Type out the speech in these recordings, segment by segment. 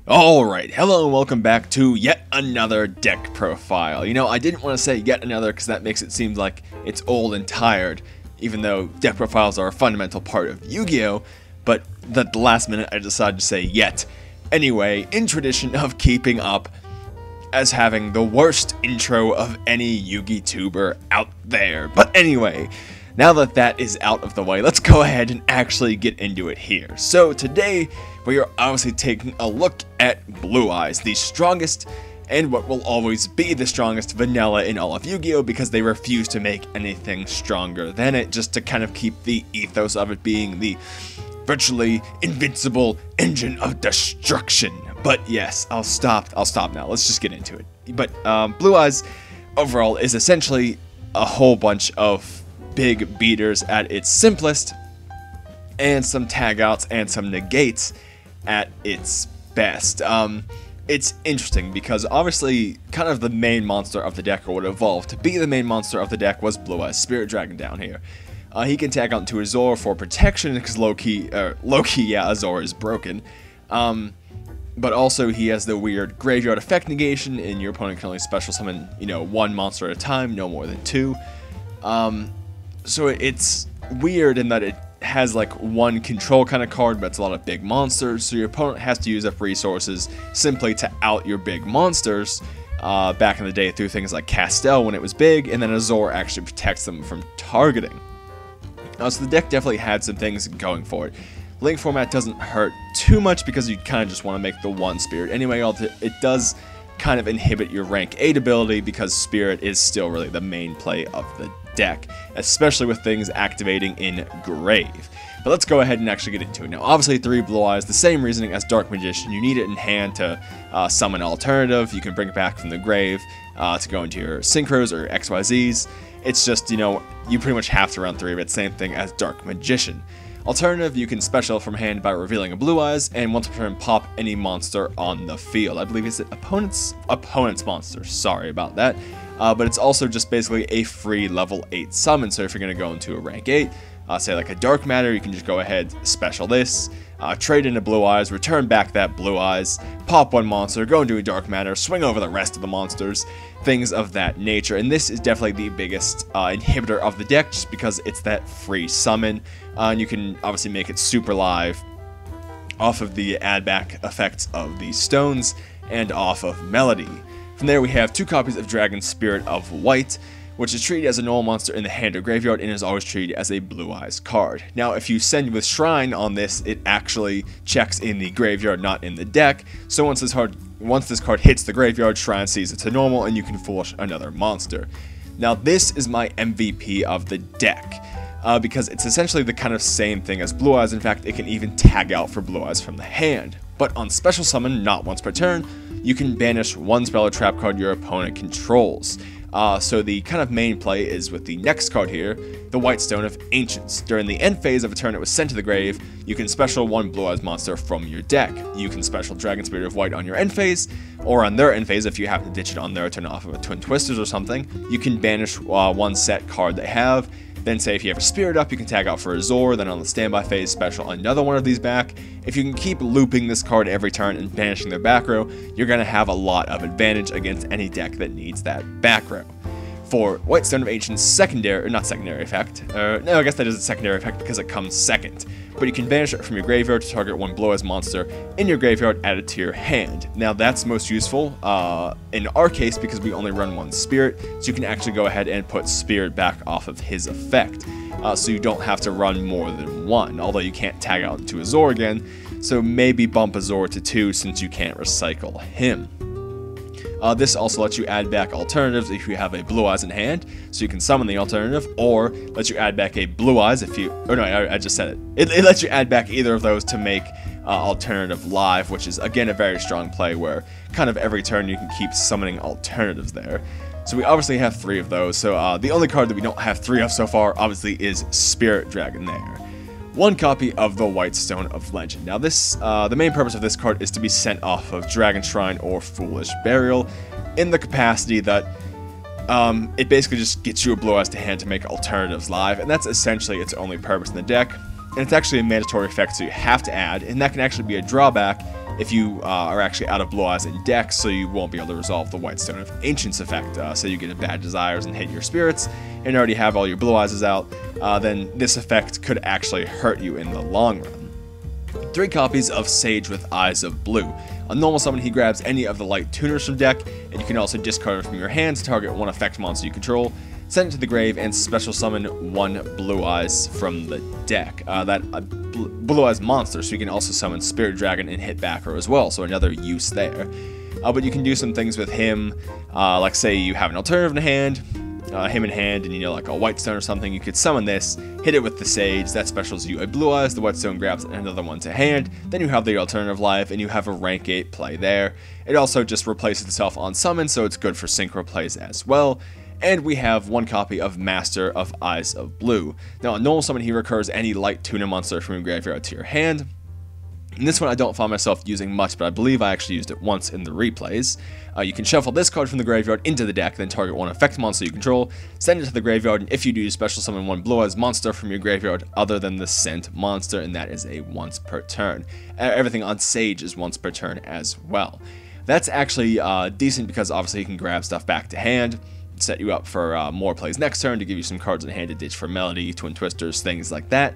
Alright, hello and welcome back to yet another deck profile. You know, I didn't want to say yet another because that makes it seem like it's old and tired, even though deck profiles are a fundamental part of Yu-Gi-Oh! But at the last minute I decided to say yet. Anyway, in tradition of keeping up as having the worst intro of any Yu-Gi tuber out there. But anyway, now that that is out of the way, let's go ahead and actually get into it here. So today, we are obviously taking a look at Blue Eyes, the strongest and what will always be the strongest vanilla in all of Yu-Gi-Oh! Because they refuse to make anything stronger than it, just to kind of keep the ethos of it being the virtually invincible engine of destruction. But yes, I'll stop now. Let's just get into it. But Blue Eyes overall is essentially a whole bunch of big beaters at its simplest, and some tag outs and some negates at its best. It's interesting because obviously kind of the main monster of the deck, or what evolved to be the main monster of the deck, was Blue Eyes Spirit Dragon down here. He can tag out into Azor for protection because low-key, yeah, Azor is broken. But also he has the weird graveyard effect negation, and your opponent can only special summon, you know, one monster at a time, no more than two. So it's weird in that it has like one control kind of card, but it's a lot of big monsters, so your opponent has to use up resources simply to out your big monsters. Back in the day through things like Castel when it was big, and then Azor actually protects them from targeting. So the deck definitely had some things going for it. Link format doesn't hurt too much because you kind of just want to make the one Spirit anyway, although it does kind of inhibit your rank 8 ability because Spirit is still really the main play of the deck, especially with things activating in Grave. But let's go ahead and actually get into it. Now obviously 3 Blue Eyes, the same reasoning as Dark Magician. You need it in hand to summon alternative. You can bring it back from the grave to go into your Synchros or XYZs. It's just, you know, you pretty much have to run 3 of it, same thing as Dark Magician. Alternative, you can special from hand by revealing a Blue Eyes, and once per turn pop any monster on the field. I believe it's opponent's monster, sorry about that. But it's also just basically a free level 8 summon, so if you're going to go into a rank 8, say like a Dark Matter, you can just go ahead, special this, trade into Blue Eyes, return back that Blue Eyes, pop one monster, go into a Dark Matter, swing over the rest of the monsters, things of that nature. And this is definitely the biggest inhibitor of the deck, just because it's that free summon, and you can obviously make it super live off of the add back effects of the stones and off of Melody. From there we have 2 copies of Dragon Spirit of White, which is treated as a normal monster in the hand or graveyard and is always treated as a Blue Eyes card. Now if you send with Shrine on this, it actually checks in the graveyard, not in the deck, so once this card hits the graveyard, Shrine sees it's a normal and you can foolish another monster. Now this is my MVP of the deck, because it's essentially the kind of same thing as Blue Eyes. In fact, it can even tag out for Blue Eyes from the hand. But on special summon, not once per turn, you can banish one spell or trap card your opponent controls. So the kind of main play is with the next card here, the White Stone of Ancients. During the end phase of a turn it was sent to the grave, you can special one Blue Eyes monster from your deck. You can special Dragon Spirit of White on your end phase, or on their end phase if you happen to ditch it on their turn off of a Twin Twisters or something, you can banish one set card they have. Then say if you have a Spirit up, you can tag out for Azor, then on the standby phase special another one of these back. If you can keep looping this card every turn and banishing their back row, you're going to have a lot of advantage against any deck that needs that back row. For White Stone of Ancients not secondary effect, no, I guess that is a secondary effect because it comes second, but you can banish it from your graveyard to target one Blue Eyes monster in your graveyard added to your hand. Now that's most useful in our case because we only run one Spirit, so you can actually go ahead and put Spirit back off of his effect, so you don't have to run more than one, although you can't tag out into Azor again, so maybe bump Azor to 2 since you can't recycle him. This also lets you add back alternatives if you have a Blue Eyes in hand, so you can summon the alternative, or lets you add back a Blue Eyes if you, oh no, I just said it. It lets you add back either of those to make alternative live, which is again a very strong play where kind of every turn you can keep summoning alternatives there. So we obviously have 3 of those, so the only card that we don't have 3 of so far obviously is Spirit Dragon there. 1 copy of the White Stone of Legend. Now this, the main purpose of this card is to be sent off of Dragon Shrine or Foolish Burial, in the capacity that it basically just gets you a Blue Eyes to hand to make alternatives live, and that's essentially its only purpose in the deck. And it's actually a mandatory effect, so you have to add, and that can actually be a drawback if you are actually out of Blue Eyes in deck, so you won't be able to resolve the Whitestone of Ancients effect. So you get a Bad Desires and hit your spirits, and already have all your Blue Eyes out, then this effect could actually hurt you in the long run. 3 copies of Sage with Eyes of Blue. On normal summon, he grabs any of the light tuners from deck, and you can also discard it from your hand to target one effect monster you control, send it to the grave, and special summon 1 Blue Eyes from the deck. Blue Eyes monster, so you can also summon Spirit Dragon and hit back row as well, so another use there. But you can do some things with him, like say you have an alternative in hand, him in hand, and like a Whitestone or something, you could summon this, hit it with the Sage, that specials you a Blue Eyes, the Whitestone grabs another one to hand, then you have the alternative life, and you have a rank 8 play there. It also just replaces itself on summon, so it's good for synchro plays as well. And we have 1 copy of Master of Eyes of Blue. Now on normal summon, he recurs any light tuner monster from your graveyard to your hand. And this one I don't find myself using much, but I believe I actually used it once in the replays. You can shuffle this card from the graveyard into the deck, then target 1 effect monster you control, send it to the graveyard, and if you do, special summon 1 Blue Eyes monster from your graveyard other than the sent monster, and that is a once per turn. Everything on Sage is once per turn as well. That's actually decent because obviously you can grab stuff back to hand, set you up for more plays next turn to give you some cards in hand to ditch for Melody, Twin Twisters, things like that.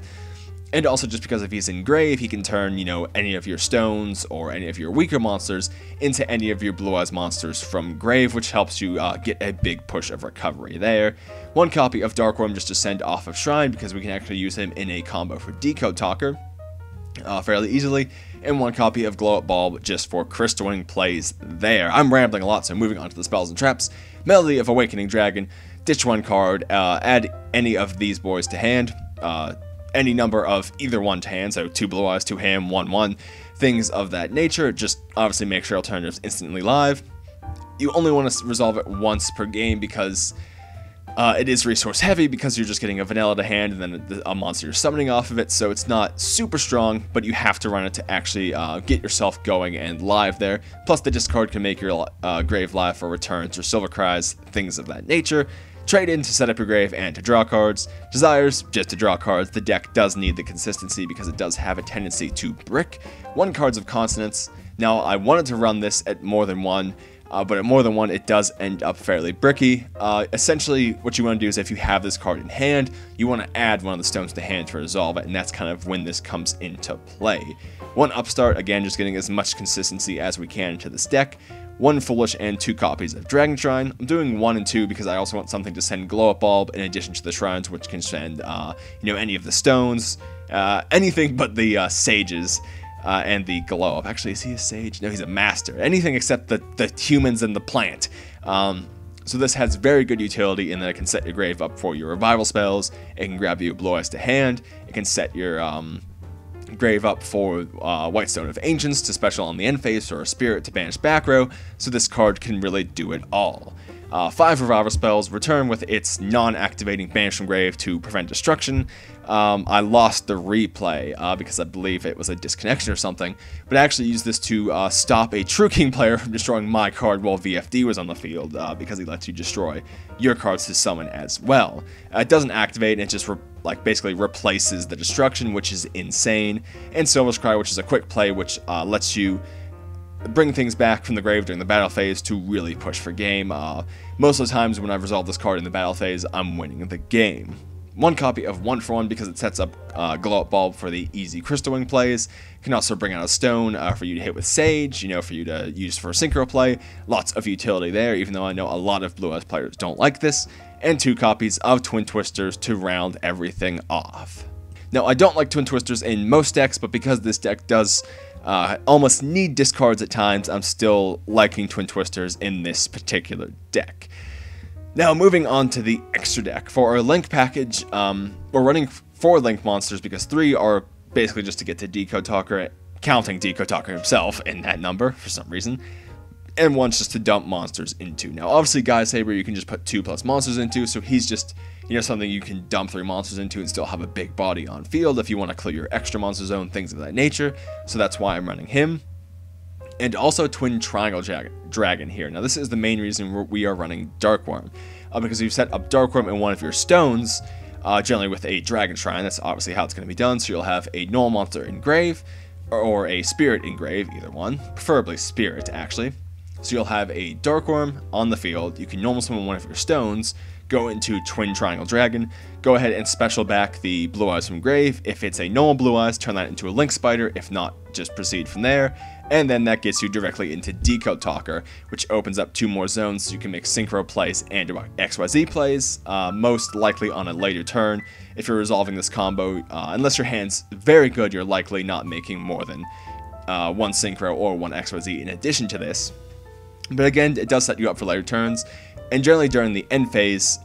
And also just because if he's in grave, he can turn, any of your stones or any of your weaker monsters into any of your Blue Eyes monsters from grave, which helps you get a big push of recovery there. 1 copy of Dark Worm just to send off of Shrine, because we can actually use him in a combo for Decode Talker fairly easily. And 1 copy of Glow Up Bulb just for crystalling plays there. I'm rambling a lot, so moving on to the spells and traps. Melody of Awakening Dragon, ditch 1 card, add any of these boys to hand. Any number of either one to hand, so 2 Blue Eyes, 2 Ham, 1/1, things of that nature. Just obviously make sure alternatives instantly live. You only want to resolve it once per game because it is resource heavy, because you're just getting a vanilla to hand and then a monster you're summoning off of it, so it's not super strong, but you have to run it to actually get yourself going and live there. Plus the discard can make your grave live for returns or silver cries, things of that nature. Trade in to set up your grave and to draw cards. Desires, just to draw cards. The deck does need the consistency because it does have a tendency to brick. 1 cards of Consonance. Now, I wanted to run this at more than 1, but at more than 1, it does end up fairly bricky. Essentially, what you want to do is if you have this card in hand, you want to add 1 of the stones to hand to resolve it, and that's kind of when this comes into play. 1 Upstart, again, just getting as much consistency as we can into this deck. 1 Foolish, and 2 copies of Dragon Shrine. I'm doing 1 and 2 because I also want something to send Glow Up Bulb in addition to the shrines, which can send, any of the stones, anything but the sages and the Glow Up. Actually, is he a sage? No, he's a master. Anything except the humans and the plant. So this has very good utility in that it can set your grave up for your revival spells. It can grab you Blue Eyes to hand. It can set your grave up for Whitestone of Ancients to special on the end phase, or a Spirit to banish back row, so this card can really do it all. 5 revival spells, return with its non-activating banish from grave to prevent destruction. I lost the replay because I believe it was a disconnection or something, but I actually used this to stop a True King player from destroying my card while VFD was on the field, because he lets you destroy your cards to summon as well. It doesn't activate, and it just basically replaces the destruction, which is insane. And Silver's Cry, which is a quick play, which lets you bring things back from the grave during the battle phase to really push for game. Most of the times when I've resolved this card in the battle phase, I'm winning the game. 1 copy of 1-for-1 because it sets up Glow Up Bulb for the easy Crystal Wing plays. Can also bring out a stone for you to hit with Sage, for you to use for a synchro play. Lots of utility there, even though I know a lot of Blue Eyes players don't like this. And 2 copies of Twin Twisters to round everything off. Now, I don't like Twin Twisters in most decks, but because this deck does almost need discards at times, I'm still liking Twin Twisters in this particular deck. Now, moving on to the extra deck. For our Link package, we're running 4 Link monsters because 3 are basically just to get to Decode Talker, counting Decode Talker himself in that number for some reason, and 1's just to dump monsters into. Now, obviously, Gaia Saber you can just put 2+ monsters into, so he's just, something you can dump 3 monsters into and still have a big body on field if you want to clear your extra monster zone, things of that nature, so that's why I'm running him. And also Twin Triangle Dragon here. Now, this is the main reason we are running Dark Worm, because you've set up Dark Worm in one of your stones, generally with a Dragon Shrine. That's obviously how it's going to be done, so you'll have a normal monster in grave, or a Spirit Engrave, either one, preferably Spirit actually. So you'll have a Dark Worm on the field, you can normal summon one of your stones, go into Twin Triangle Dragon, go ahead and special back the Blue Eyes from grave. If it's a normal Blue Eyes, turn that into a Link Spider, if not, just proceed from there. And then that gets you directly into Decode Talker, which opens up 2 more zones so you can make Synchro plays and XYZ plays, most likely on a later turn. If you're resolving this combo, unless your hand's very good, you're likely not making more than 1 Synchro or 1 XYZ in addition to this. But again, it does set you up for later turns. And generally during the end phase,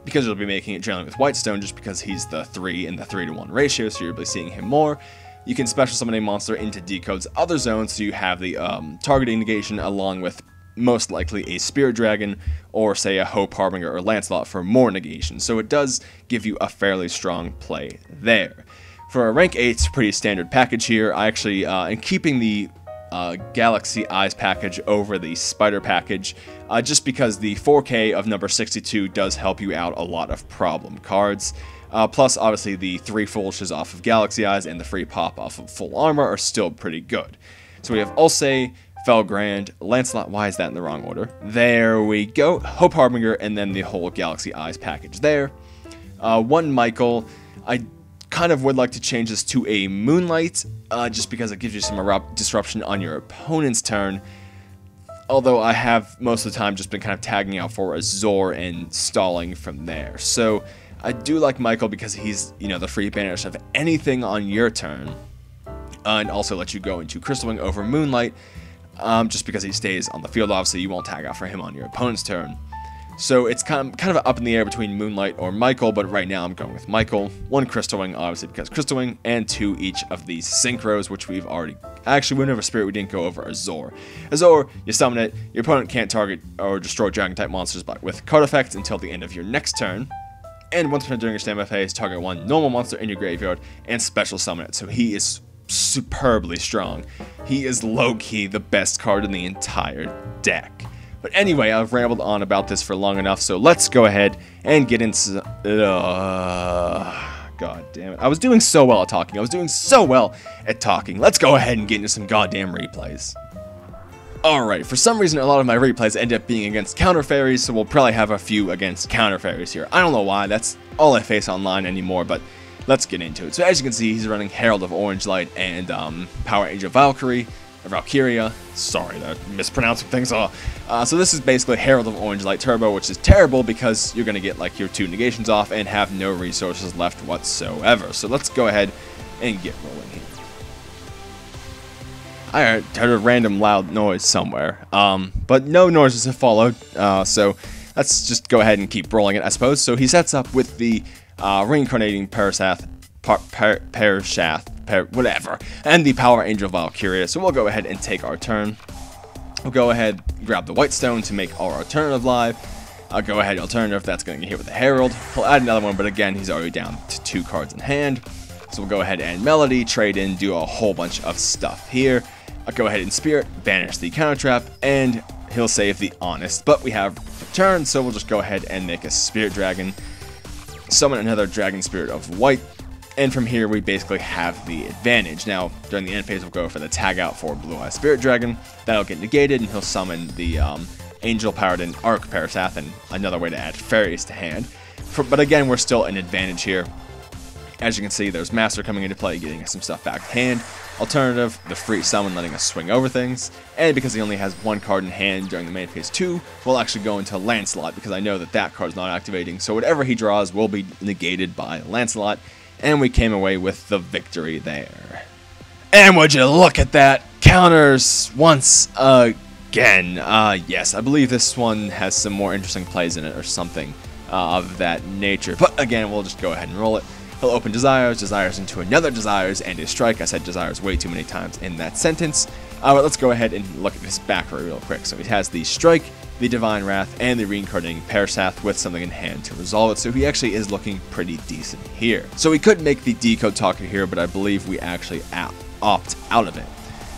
because you'll be making it generally with Whitestone, just because he's the 3 in the 3-to-1 ratio, so you'll be seeing him more, you can special summon a monster into Decode's other zone, so you have the targeting negation along with most likely a Spirit Dragon, or say a Hope Harbinger or Lancelot for more negation. So it does give you a fairly strong play there. For a rank 8, it's a pretty standard package here. I actually, in keeping the Galaxy Eyes package over the Spider package, just because the 4K of number 62 does help you out a lot of problem cards. Plus, obviously, the 3 foolishes off of Galaxy Eyes and the free pop off of Full Armor are still pretty good. So we have Ulsay, Felgrand, Lancelot, why is that in the wrong order? There we go, Hope Harbinger, and then the whole Galaxy Eyes package there. 1 Michael, I kind of would like to change this to a Moonlight, just because it gives you some disruption on your opponent's turn. Although I have most of the time just been kind of tagging out for Azor and stalling from there. So I do like Michael because he's, you know, the free banish of anything on your turn. And also let you go into Crystal Wing over Moonlight, just because he stays on the field. Obviously, you won't tag out for him on your opponent's turn. So it's kind of up in the air between Moonlight or Michael, but right now I'm going with Michael. 1 Crystal Wing, obviously, because Crystal Wing, and 2 each of these Synchros, which we've already... Actually, we went over Spirit, we didn't go over Azor. Azor, you summon it, your opponent can't target or destroy Dragon-type monsters with card effects until the end of your next turn. And once per during your standby phase, target 1 normal monster in your graveyard and special summon it. So he is superbly strong. He is low-key the best card in the entire deck. But anyway, I've rambled on about this for long enough, so let's go ahead and get into... God damn it. I was doing so well at talking. Let's go ahead and get into some goddamn replays. Alright, for some reason a lot of my replays end up being against counter fairies, so we'll probably have a few against counter fairies here. I don't know why, that's all I face online anymore, but let's get into it. So as you can see, he's running Herald of Orange Light and Power Angel Valkyria. Sorry, I'm mispronouncing things. So this is basically Herald of Orange Light Turbo, which is terrible because you're going to get like your 2 negations off and have no resources left whatsoever. So let's go ahead and get rolling here. I heard a random loud noise somewhere, but no noises have followed, so let's just go ahead and keep rolling it, I suppose. So he sets up with the Reincarnating Parashath, whatever, and the Power Angel Valkyria. So we'll go ahead and take our turn. We'll go ahead, grab the Whitestone to make our alternative live. I'll go ahead, alternative, that's going to get hit with the Herald. He'll add another one, but again, he's already down to 2 cards in hand. So we'll go ahead and Melody, trade in, do a whole bunch of stuff here. I'll go ahead and Spirit, banish the counter trap, and he'll save the Honest. But we have a turn, so we'll just go ahead and make a Spirit Dragon, summon another Dragon Spirit of White, and from here we basically have the advantage. Now, during the end phase, we'll go for the tag out for Blue Eye Spirit Dragon. That'll get negated, and he'll summon the Angel Paladin Arc Parashath, and another way to add fairies to hand. But again, we're still an advantage here. As you can see, there's Master coming into play, getting us some stuff back to hand. Alternative, the free summon, letting us swing over things. And because he only has 1 card in hand during the main phase 2, we'll actually go into Lancelot, because I know that that card's not activating. So whatever he draws will be negated by Lancelot. And we came away with the victory there. And would you look at that? Counters once again. Yes, I believe this one has some more interesting plays in it or something of that nature. But again, we'll just go ahead and roll it. He'll open Desires into another Desires, and his Strike. I said Desires way too many times in that sentence. But let's go ahead and look at this back row real quick. So he has the Strike, the Divine Wrath, and the Reincarnating Parashath with something in hand to resolve it. So he actually is looking pretty decent here. So we could make the Decode Talker here, but I believe we actually opt out of it.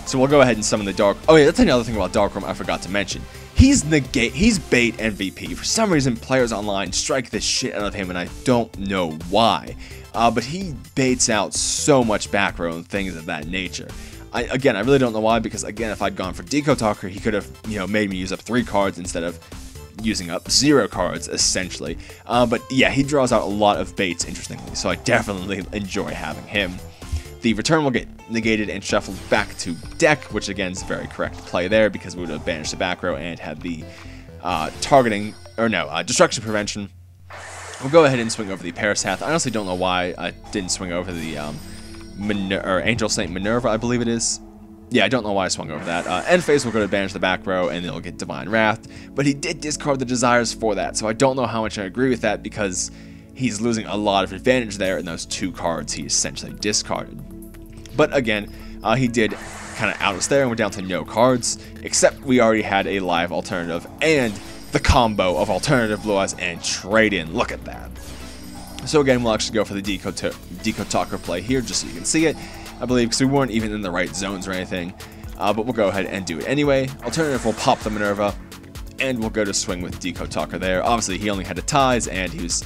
So we'll go ahead and summon the Dark... Oh yeah, that's another thing about Dark Worm I forgot to mention. He's bait MVP. For some reason, players online strike the shit out of him, and I don't know why. But he baits out so much back row and things of that nature. Again, I really don't know why, because again, if I'd gone for Deco Talker, he could have, you know, made me use up 3 cards instead of using up 0 cards, essentially. But yeah, he draws out a lot of baits, interestingly, so I definitely enjoy having him. The return will get negated and shuffled back to deck, which again is a very correct play there, because we would have banished the back row and had the destruction prevention. We'll go ahead and swing over the Parashath. I honestly don't know why I didn't swing over the Angel Saint Minerva, I believe it is. Yeah, I don't know why I swung over that. End phase will go to banish the back row, and it'll get Divine Wrath. But he did discard the Desires for that, so I don't know how much I agree with that, because he's losing a lot of advantage there in those 2 cards he essentially discarded. But again, he did kind of out us there, and we're down to no cards, except we already had a live alternative, and the combo of alternative Blue Eyes and trade-in. Look at that. So again, we'll actually go for the Deco Talker play here, just so you can see it, I believe, because we weren't even in the right zones or anything. But we'll go ahead and do it anyway. Alternative will pop the Minerva, and we'll go to swing with Deco Talker there. Obviously, he only had a Ties, and he was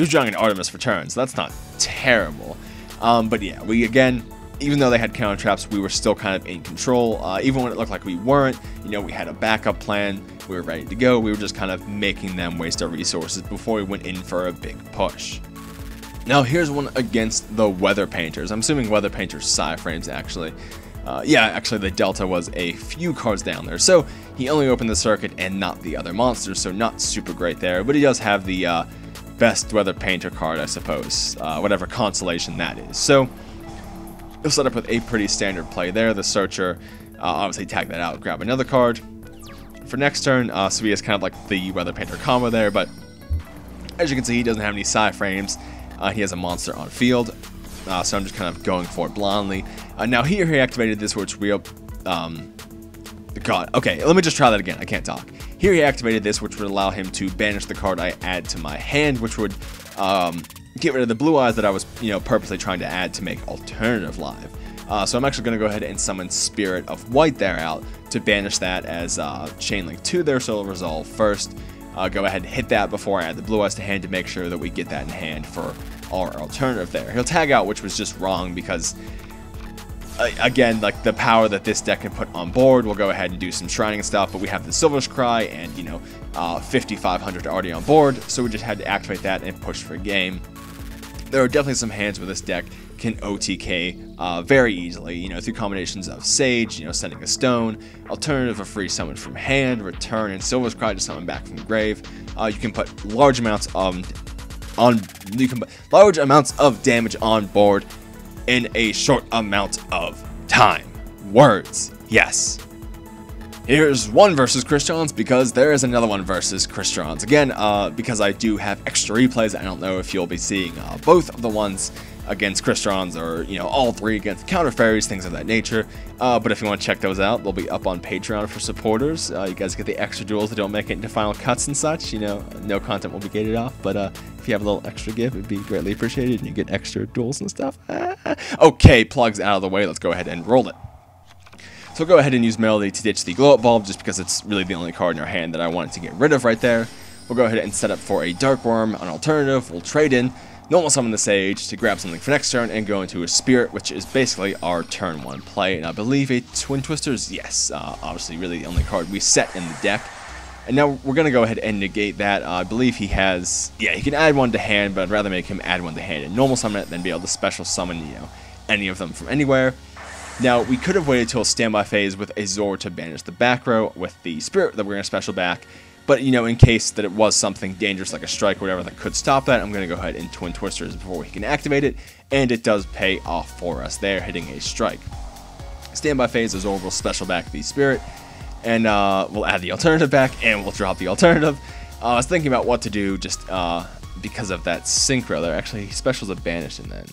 drawing an Artemis Return, so that's not terrible. But yeah, we again, even though they had counter traps, we were still kind of in control. Even when it looked like we weren't, you know, we had a backup plan. We were ready to go. We were just kind of making them waste our resources before we went in for a big push. Now here's one against the Weather Painters. I'm assuming Weather Painters Psy-Frames, actually. Yeah, actually the Delta was a few cards down there. So he only opened the circuit and not the other monsters, so not super great there. But he does have the best Weather Painter card, I suppose. Whatever constellation that is. So he'll set up with a pretty standard play there. The Searcher, obviously tag that out, grab another card. For next turn, so he has kind of like the Weather Painter combo there, but as you can see, he doesn't have any Psy-Frames. He has a monster on field, so I'm just kind of going for it blindly. Now here he activated this, which God, okay, let me just try that again, I can't talk. Here he activated this, which would allow him to banish the card I add to my hand, which would get rid of the Blue Eyes that I was, you know, purposely trying to add to make alternative live. So I'm actually going to go ahead and summon Spirit of White there out to banish that as Chain Link 2 there, so it'll resolve first. Go ahead and hit that before I add the Blue Eyes to hand to make sure that we get that in hand for our alternative there. He'll tag out, which was just wrong because, again, like the power that this deck can put on board, we'll go ahead and do some shrining and stuff, but we have the Silver's Cry and, you know, 5,500 already on board, so we just had to activate that and push for game. There are definitely some hands where this deck can OTK very easily, you know, through combinations of Sage, you know, sending a stone, alternative a free summon from hand, return, and Silver's Cry to summon back from the grave. You can put large amounts of damage on board in a short amount of time. Words, yes. Here's one versus Crystron because there is another one versus Crystron. Again, because I do have extra replays, I don't know if you'll be seeing both of the ones against Crystrons or, you know, all 3 against Counter Fairies, things of that nature. But if you want to check those out, they'll be up on Patreon for supporters. You guys get the extra duels that don't make it into final cuts and such. You know, no content will be gated off, but if you have a little extra give, it'd be greatly appreciated, and you get extra duels and stuff. Okay, plugs out of the way. Let's go ahead and roll it. So we'll go ahead and use Melody to ditch the Glow Up Bulb, just because it's really the only card in our hand that I wanted to get rid of right there. We'll go ahead and set up for a Dark Worm, an alternative. We'll trade in, normal summon the Sage to grab something for next turn, and go into a Spirit, which is basically our turn 1 play. And I believe a Twin Twisters, yes, obviously really the only card we set in the deck. And now we're going to go ahead and negate that. I believe he has, yeah, he can add 1 to hand, but I'd rather make him add 1 to hand and normal summon it than be able to special summon, you know, any of them from anywhere. Now, we could have waited till standby phase with Azor to banish the back row with the Spirit that we're going to special back. But, you know, in case that it was something dangerous like a strike or whatever that could stop that, I'm going to go ahead and Twin Twisters before we can activate it. And it does pay off for us there, hitting a strike. Standby phase, Azor will special back the Spirit. And we'll add the alternative back, and we'll drop the alternative. I was thinking about what to do just because of that Synchro there. Actually, he specials a Banish and then...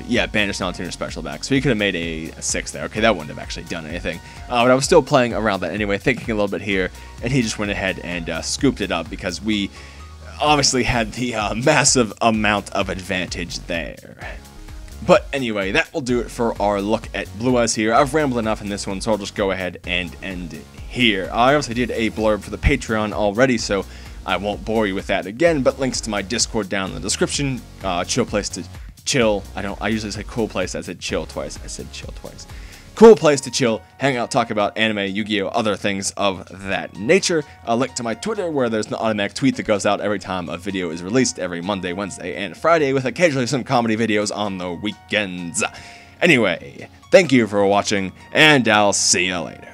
Yeah, Banish non-tuner special back. So he could have made a 6 there. Okay, that wouldn't have actually done anything. But I was still playing around that anyway, thinking a little bit here, and he just went ahead and scooped it up because we obviously had the massive amount of advantage there. But anyway, that will do it for our look at Blue Eyes here. I've rambled enough in this one, so I'll just go ahead and end it here. I obviously did a blurb for the Patreon already, so I won't bore you with that again, but links to my Discord down in the description. Chill place to chill. I usually say cool place. I said chill twice. I said chill twice. Cool place to chill, hang out, talk about anime, Yu-Gi-Oh!, other things of that nature. A link to my Twitter, where there's an automatic tweet that goes out every time a video is released, every Monday, Wednesday, and Friday, with occasionally some comedy videos on the weekends. Anyway, thank you for watching, and I'll see you later.